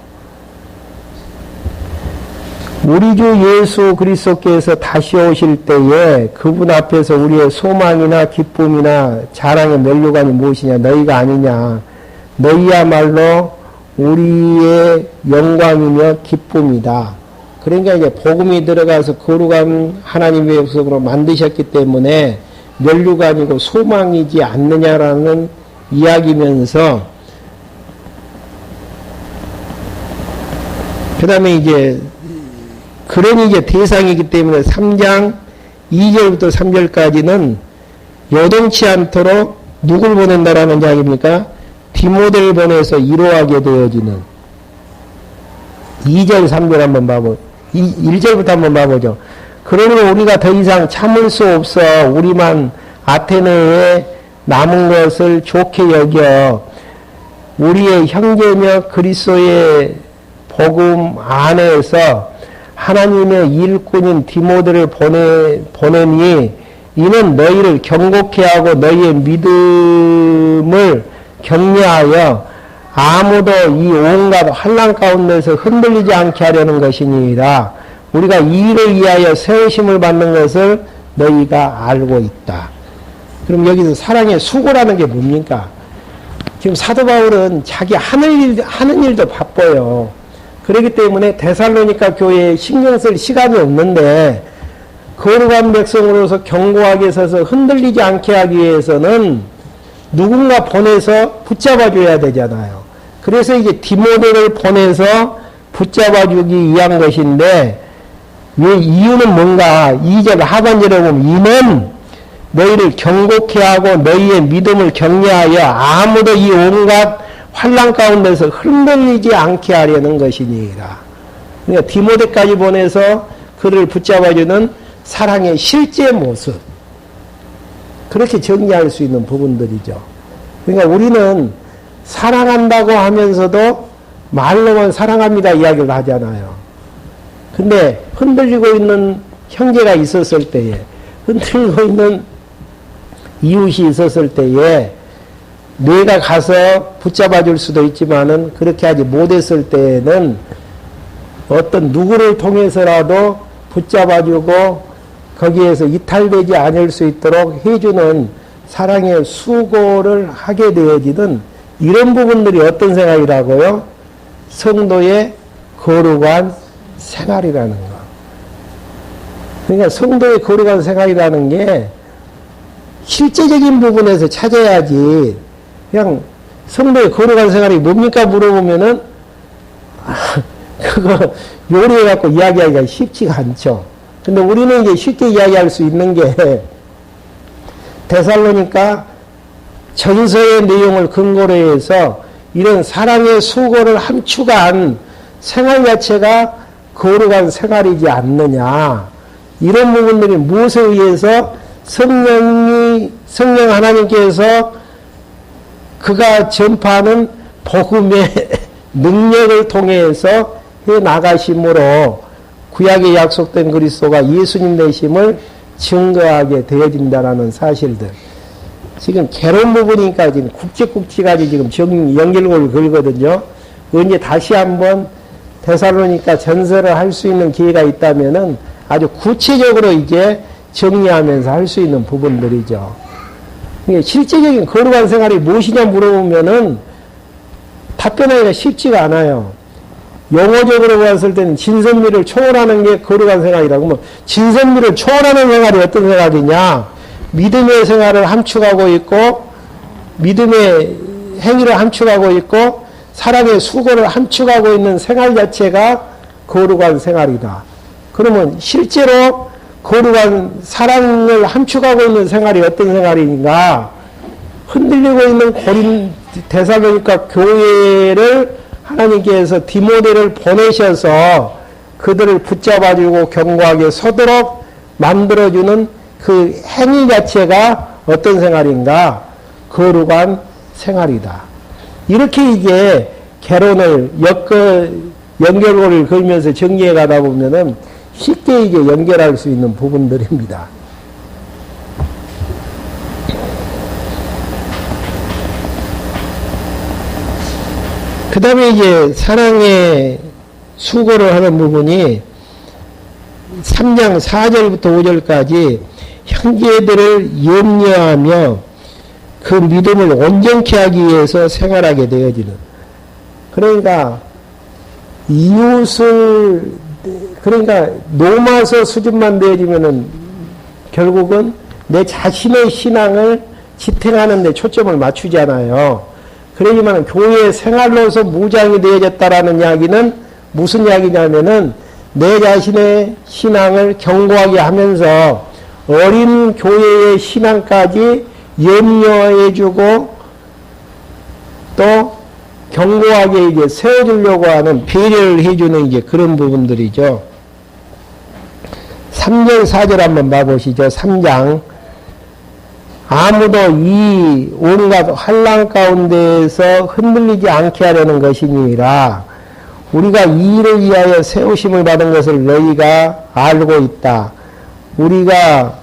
우리 주 예수 그리스도께서 다시 오실 때에 그분 앞에서 우리의 소망이나 기쁨이나 자랑의 면류관이 무엇이냐? 너희가 아니냐? 너희야말로 우리의 영광이며 기쁨이다. 그러니까 이제 복음이 들어가서 거룩한 하나님의 백성으로 만드셨기 때문에 면류관이고 소망이지 않느냐라는 이야기면서 그 다음에 이제 그런 이제 대상이기 때문에 3장 2절부터 3절까지는 여동치 않도록 누굴 보낸다라는 이야기입니까? 디모데를 보내서 이루하게 되어지는 2절 3절 한번 봐보죠. 1절부터 한번 봐보죠. 그러므로 우리가 더 이상 참을 수 없어 우리만 아테네에 남은 것을 좋게 여겨 우리의 형제며 그리스도의 복음 안에서 하나님의 일꾼인 디모데를 보내니 이는 너희를 경고케 하고 너희의 믿음을 격려하여 아무도 이 온갖 환난 가운데서 흔들리지 않게 하려는 것이니라. 우리가 이 일을 위하여 세우심을 받는 것을 너희가 알고 있다. 그럼 여기서 사랑의 수고라는 게 뭡니까? 지금 사도 바울은 자기 하는 일도 바빠요. 그렇기 때문에 데살로니가 교회에 신경 쓸 시간이 없는데 거룩한 백성으로서 견고하게 서서 흔들리지 않게 하기 위해서는 누군가 보내서 붙잡아 줘야 되잖아요. 그래서 이제 디모데를 보내서 붙잡아 주기 위한 것인데 왜 이유는 뭔가 2절 하반절에 보면 이는 너희를 경고케 하고 너희의 믿음을 격려하여 아무도 이 온갖 환난 가운데서 흔들리지 않게 하려는 것이니라. 그러니까 디모데까지 보내서 그를 붙잡아주는 사랑의 실제 모습. 그렇게 정리할 수 있는 부분들이죠. 그러니까 우리는 사랑한다고 하면서도 말로만 사랑합니다 이야기를 하잖아요. 근데 흔들리고 있는 형제가 있었을 때에, 흔들리고 있는 이웃이 있었을 때에 내가 가서 붙잡아 줄 수도 있지만은 그렇게 하지 못했을 때에는 어떤 누구를 통해서라도 붙잡아 주고 거기에서 이탈되지 않을 수 있도록 해주는 사랑의 수고를 하게 되어지는 이런 부분들이 어떤 생활이라고요? 성도의 거룩한 생활이라는 거. 그러니까 성도의 거룩한 생활이라는 게 실제적인 부분에서 찾아야지 그냥 성도의 거룩한 생활이 뭡니까 물어보면은 그거 요리해갖고 이야기하기가 쉽지가 않죠. 근데 우리는 이제 쉽게 이야기할 수 있는 게 데살로니가 전서의 내용을 근거로 해서 이런 사랑의 수고를 함축한 생활 자체가 거룩한 생활이지 않느냐. 이런 부분들이 무엇에 의해서 성령 하나님께서 그가 전파하는 복음의 능력을 통해서 해 나가심으로 구약에 약속된 그리스도가 예수님 되심을 증거하게 되어진다는 사실들. 지금 개론 부분이니까 지금 굵직굵직하게 지금 연결고를 걸거든요. 언제 다시 한번 데살로니가 전설을 할 수 있는 기회가 있다면은 아주 구체적으로 이제 정리하면서 할 수 있는 부분들이죠. 실제적인 거룩한 생활이 무엇이냐 물어보면은 답변하기가 쉽지가 않아요. 용어적으로 봤을 때는 진선미를 초월하는 게 거룩한 생활이라고. 뭐 진선미를 초월하는 생활이 어떤 생활이냐? 믿음의 생활을 함축하고 있고, 믿음의 행위를 함축하고 있고, 사랑의 수고를 함축하고 있는 생활 자체가 거룩한 생활이다. 그러면 실제로 거룩한 사랑을 함축하고 있는 생활이 어떤 생활인가? 흔들리고 있는 데살로니가 교회를 하나님께서 디모데를 보내셔서 그들을 붙잡아주고 견고하게 서도록 만들어주는 그 행위 자체가 어떤 생활인가? 거룩한 생활이다. 이렇게 이제 개론을 연결고리를 걸면서 정리해 가다 보면은 쉽게 이제 연결할 수 있는 부분들입니다. 그 다음에 이제 사랑의 수고를 하는 부분이 3장 4절부터 5절까지 형제들을 염려하며 그 믿음을 온전케 하기 위해서 생활하게 되어지는. 그러니까 이웃을, 그러니까 노마서 수준만 되어지면은 결국은 내 자신의 신앙을 지탱하는 데 초점을 맞추잖아요. 그러지만 교회 생활로서 무장이 되어졌다라는 이야기는 무슨 이야기냐면은 내 자신의 신앙을 견고하게 하면서 어린 교회의 신앙까지 염려해주고 또 견고하게 이제 세워주려고 하는 배려를 해주는 이제 그런 부분들이죠. 3절 4절 한번 봐보시죠. 3장. 아무도 이 온갖 환난 가운데에서 흔들리지 않게 하려는 것이니라. 우리가 이 일을 위하여 세우심을 받은 것을 너희가 알고 있다. 우리가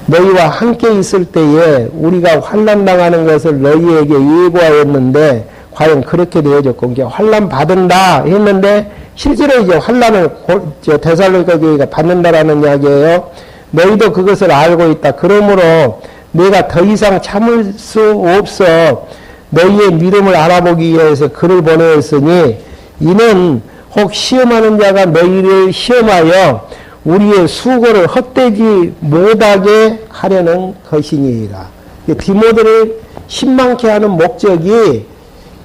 너희와 함께 있을 때에 우리가 환난 당하는 것을 너희에게 예고하였는데 과연 그렇게 되어졌고, 환난 받은다 했는데 실제로 이제 환난을 데살로니가 교회가 받는다라는 이야기예요. 너희도 그것을 알고 있다. 그러므로 내가 더 이상 참을 수 없어 너희의 믿음을 알아보기 위해서 글을 보내었으니 이는 혹 시험하는 자가 너희를 시험하여 우리의 수고를 헛되지 못하게 하려는 것이니라. 디모데를 신망케 하는 목적이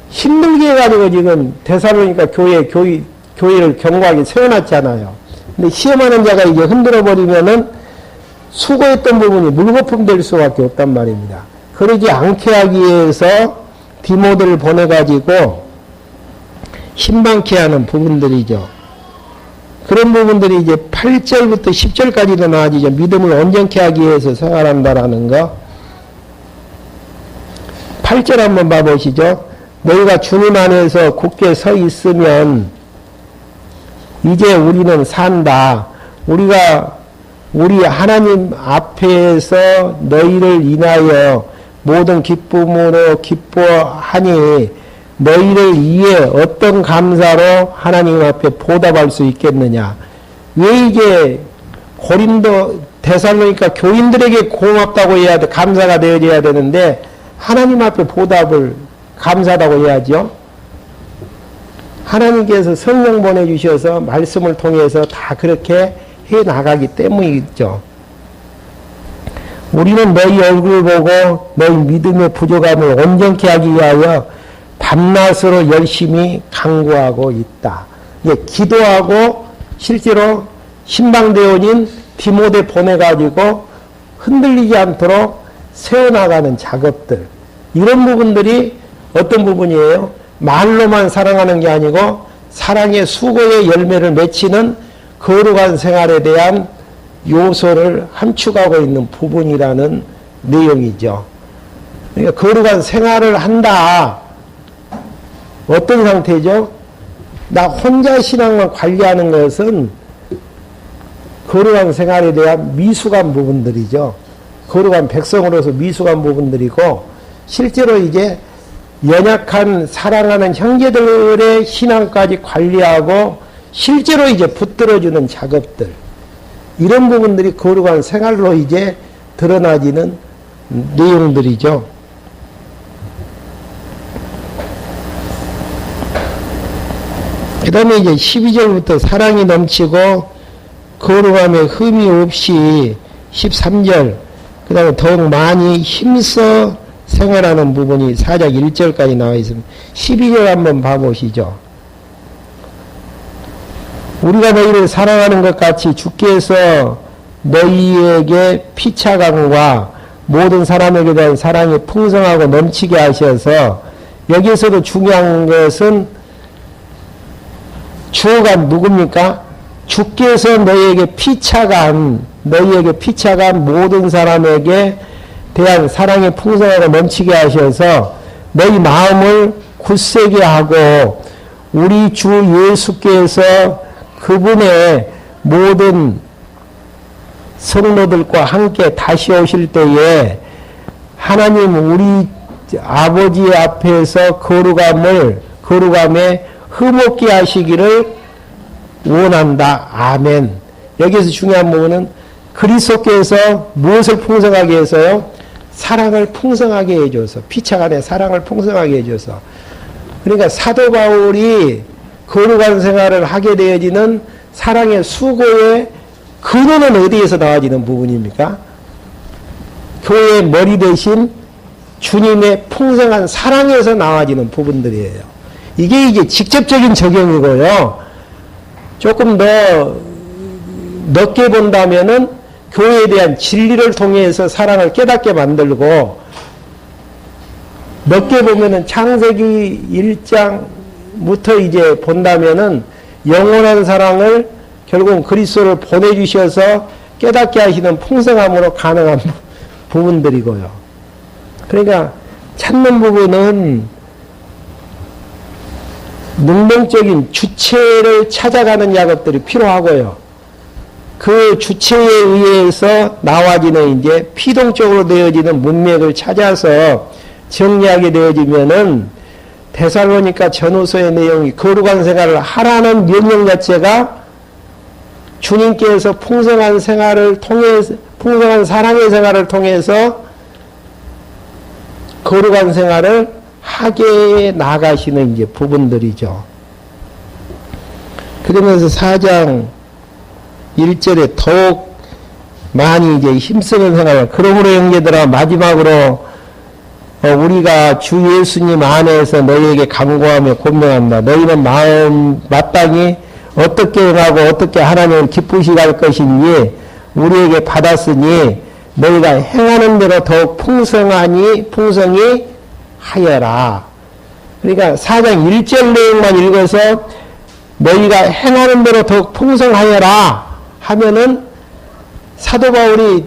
힘들게 해가지고 지금 데살로니가 교회를 견고하게 세워놨잖아요. 근데 시험하는 자가 이제 흔들어버리면은 수고했던 부분이 물거품 될 수밖에 없단 말입니다. 그러지 않게 하기 위해서 디모데를 보내가지고 신방케 하는 부분들이죠. 그런 부분들이 이제 8절부터 10절까지도 나와지죠. 믿음을 온전케 하기 위해서 생활한다라는 거. 8절 한번 봐보시죠. 너희가 주님 안에서 굳게 서 있으면 이제 우리는 산다. 우리가 우리 하나님 앞에서 너희를 인하여 모든 기쁨으로 기뻐하니 너희를 위해 어떤 감사로 하나님 앞에 보답할 수 있겠느냐. 왜 이게 고린도 데살로니가 교인들에게 고맙다고 해야 돼, 감사가 되어져야 되는데 하나님 앞에 보답을 감사하다고 해야죠. 하나님께서 성령 보내주셔서 말씀을 통해서 다 그렇게 해 나가기 때문이죠. 우리는 너희 얼굴을 보고 너희 믿음의 부족함을 온전케 하기 위하여 밤낮으로 열심히 강구하고 있다. 예, 기도하고 실제로 신방대원인 디모데 보내가지고 흔들리지 않도록 세워나가는 작업들. 이런 부분들이 어떤 부분이에요? 말로만 사랑하는 게 아니고 사랑의 수고의 열매를 맺히는 거룩한 생활에 대한 요소를 함축하고 있는 부분이라는 내용이죠. 그러니까 거룩한 생활을 한다. 어떤 상태죠? 나 혼자 신앙만 관리하는 것은 거룩한 생활에 대한 미숙한 부분들이죠. 거룩한 백성으로서 미숙한 부분들이고 실제로 이제 연약한 사랑하는 형제들의 신앙까지 관리하고 실제로 이제 붙들어주는 작업들, 이런 부분들이 거룩한 생활로 이제 드러나지는 내용들이죠. 그 다음에 이제 12절부터 사랑이 넘치고 거룩함에 흠이 없이 13절, 그 다음에 더욱 많이 힘써 생활하는 부분이 4장 1절까지 나와 있습니다. 12절 한번 봐보시죠. 우리가 너희를 사랑하는 것 같이 주께서 너희에게 피차감과 모든 사람에게 대한 사랑이 풍성하고 넘치게 하셔서, 여기에서도 중요한 것은 주어가 누굽니까? 주께서 너희에게 피차감 모든 사람에게 대한 사랑이 풍성하고 넘치게 하셔서 너희 마음을 굳세게 하고 우리 주 예수께서 그분의 모든 성도들과 함께 다시 오실 때에 하나님 우리 아버지 앞에서 거룩함에 흠없게 하시기를 원한다. 아멘. 여기서 중요한 부분은 그리스도께서 무엇을 풍성하게 해서요? 사랑을 풍성하게 해줘서, 피차 간의 사랑을 풍성하게 해줘서. 그러니까 사도 바울이 거룩한 생활을 하게 되어지는 사랑의 수고의 근원은 어디에서 나와지는 부분입니까? 교회의 머리 대신 주님의 풍성한 사랑에서 나와지는 부분들이에요. 이게 이제 직접적인 적용이고요. 조금 더 넓게 본다면은 교회에 대한 진리를 통해서 사랑을 깨닫게 만들고, 넓게 보면은 창세기 1장부터 이제 본다면은 영원한 사랑을 결국 그리스도를 보내주셔서 깨닫게 하시는 풍성함으로 가능한 부분들이고요. 그러니까 찾는 부분은 능동적인 주체를 찾아가는 작업들이 필요하고요. 그 주체에 의해서 나와지는 이제 피동적으로 되어지는 문맥을 찾아서 정리하게 되어지면은 데살로니가 전후서의 내용이 거룩한 생활을 하라는 명령 자체가 주님께서 풍성한 생활을 통해서, 풍성한 사랑의 생활을 통해서 거룩한 생활을 하게 나가시는 이제 부분들이죠. 그러면서 4장 1절에 더욱 많이 이제 힘쓰는 생활, 그러므로 형제들아 마지막으로 우리가 주 예수님 안에서 너희에게 간구하며 권면한다. 너희는 마땅히 어떻게 행하고 어떻게 하나님을 기쁘시게 할 것인지 우리에게 받았으니 너희가 행하는 대로 더욱 풍성히 하여라. 그러니까 4장 1절 내용만 읽어서 너희가 행하는 대로 더욱 풍성하여라 하면은 사도 바울이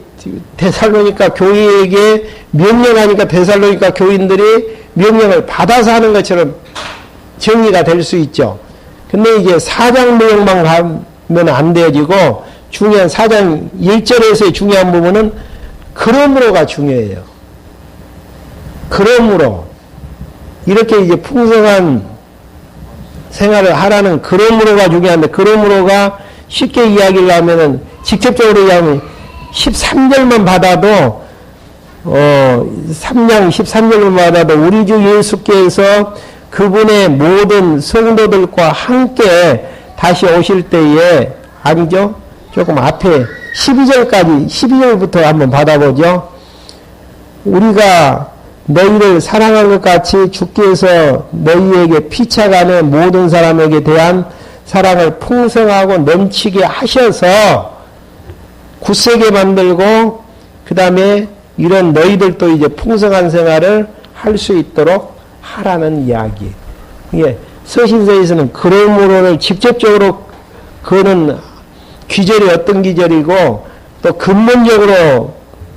데살로니가 교회에게 명령하니까 데살로니가 교인들이 명령을 받아서 하는 것처럼 정리가 될 수 있죠. 근데 이제 4장 내용만 가면 안 되어지고 중요한 4장 1절에서의 중요한 부분은 그러므로가 중요해요. 그러므로 이렇게 이제 풍성한 생활을 하라는 그러므로가 중요한데, 그러므로가 쉽게 이야기를 하면은 직접적으로 이야기하면 13절만 받아도 3장 13절만 받아도 우리 주 예수께서 그분의 모든 성도들과 함께 다시 오실 때에, 아니죠? 조금 앞에 12절까지 12절부터 한번 받아보죠. 우리가 너희를 사랑한 것 같이 주께서 너희에게 피차간의 모든 사람에게 대한 사랑을 풍성하고 넘치게 하셔서 굳세게 만들고, 그 다음에 이런 너희들도 이제 풍성한 생활을 할 수 있도록 하라는 이야기. 이게 서신서에서는 그러므로를 직접적으로 그거는 귀절이 어떤 귀절이고 또 근본적으로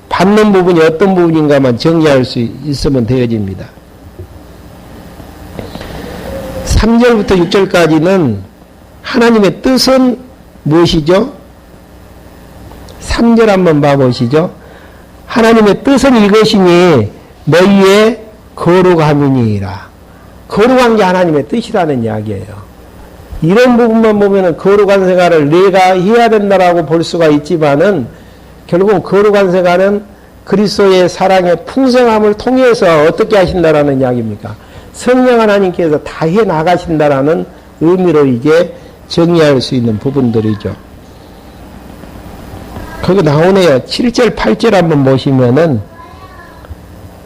받는 부분이 어떤 부분인가만 정리할 수 있으면 되어집니다. 3절부터 6절까지는 하나님의 뜻은 무엇이죠? 3절 한번 봐보시죠. 하나님의 뜻은 이것이니 너희의 거룩함이니라. 거룩한 게 하나님의 뜻이라는 이야기예요. 이런 부분만 보면은 거룩한 생활을 내가 해야 된다라고 볼 수가 있지만은, 결국 거룩한 생활은 그리스도의 사랑의 풍성함을 통해서 어떻게 하신다라는 이야기입니까? 성령 하나님께서 다 해 나가신다라는 의미로 이제 정리할 수 있는 부분들이죠. 거기 나오네요. 7절, 8절 한번 보시면은,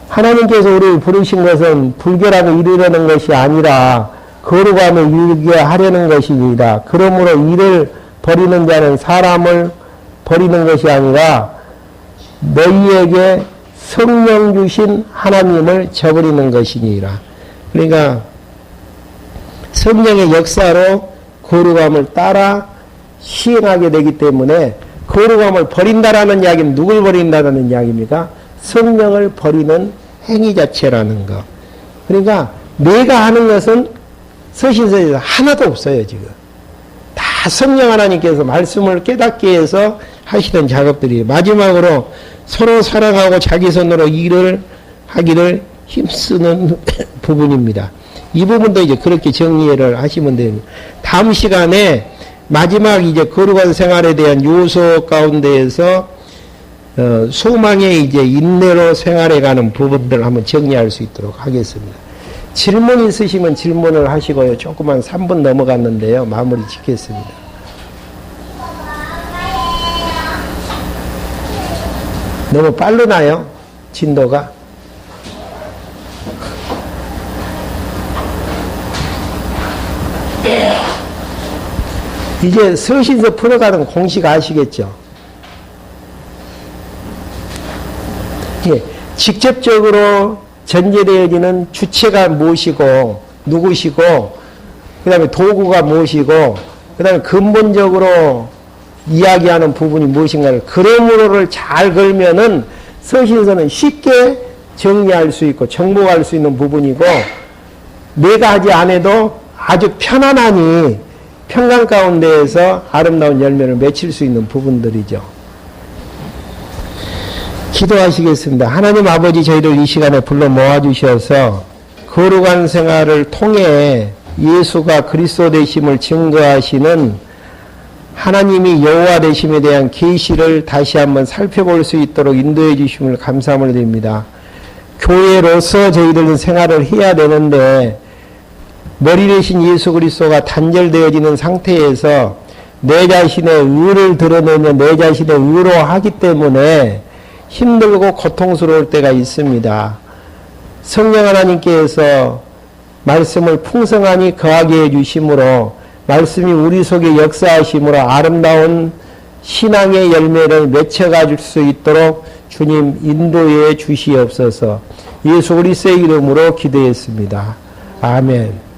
하나님께서 우리를 부르신 것은 불결하게 이르려는 것이 아니라 거룩함에 이르게 하려는 것이니라. 그러므로 이를 버리는 자는 사람을 버리는 것이 아니라 너희에게 성령 주신 하나님을 저버리는 것이니라. 그러니까 성령의 역사로 거룩함을 따라 시행하게 되기 때문에, 거룩함을 버린다라는 이야기는 누굴 버린다라는 이야기입니까? 성령을 버리는 행위 자체라는 거. 그러니까 내가 하는 것은 서신서에서 하나도 없어요. 지금 다 성령 하나님께서 말씀을 깨닫게 해서 하시는 작업들이, 마지막으로 서로 사랑하고 자기 손으로 일을 하기를 힘쓰는 부분입니다. 이 부분도 이제 그렇게 정리를 하시면 됩니다. 다음 시간에 마지막 이제 거룩한 생활에 대한 요소 가운데에서 소망의 이제 인내로 생활해가는 부분들을 한번 정리할 수 있도록 하겠습니다. 질문 있으시면 질문을 하시고요. 조금만 3분 넘어갔는데요. 마무리 짓겠습니다. 너무 빠르나요? 진도가? 이제 서신서 풀어가는 공식 아시겠죠? 예, 직접적으로 전제되어지는 주체가 무엇이고 누구시고 그 다음에 도구가 무엇이고 그 다음에 근본적으로 이야기하는 부분이 무엇인가를 그러므로를 잘 걸면은 서신서는 쉽게 정리할 수 있고 정복할 수 있는 부분이고 내가 하지 않아도 아주 편안하니 평강 가운데에서 아름다운 열매를 맺힐 수 있는 부분들이죠. 기도하시겠습니다. 하나님 아버지, 저희를 이 시간에 불러 모아주셔서 거룩한 생활을 통해 예수가 그리스도 되심을 증거하시는 하나님이 여호와 되심에 대한 계시를 다시 한번 살펴볼 수 있도록 인도해 주심을 감사함을 드립니다. 교회로서 저희들은 생활을 해야 되는데 머리 대신 예수 그리스도가 단절되어지는 상태에서 내 자신의 의를 드러내며 내 자신의 의로 하기 때문에 힘들고 고통스러울 때가 있습니다. 성령 하나님께서 말씀을 풍성하니 거하게 해주심으로 말씀이 우리 속에 역사하심으로 아름다운 신앙의 열매를 맺혀가줄 수 있도록 주님 인도해 주시옵소서. 예수 그리스도의 이름으로 기도했습니다. 아멘.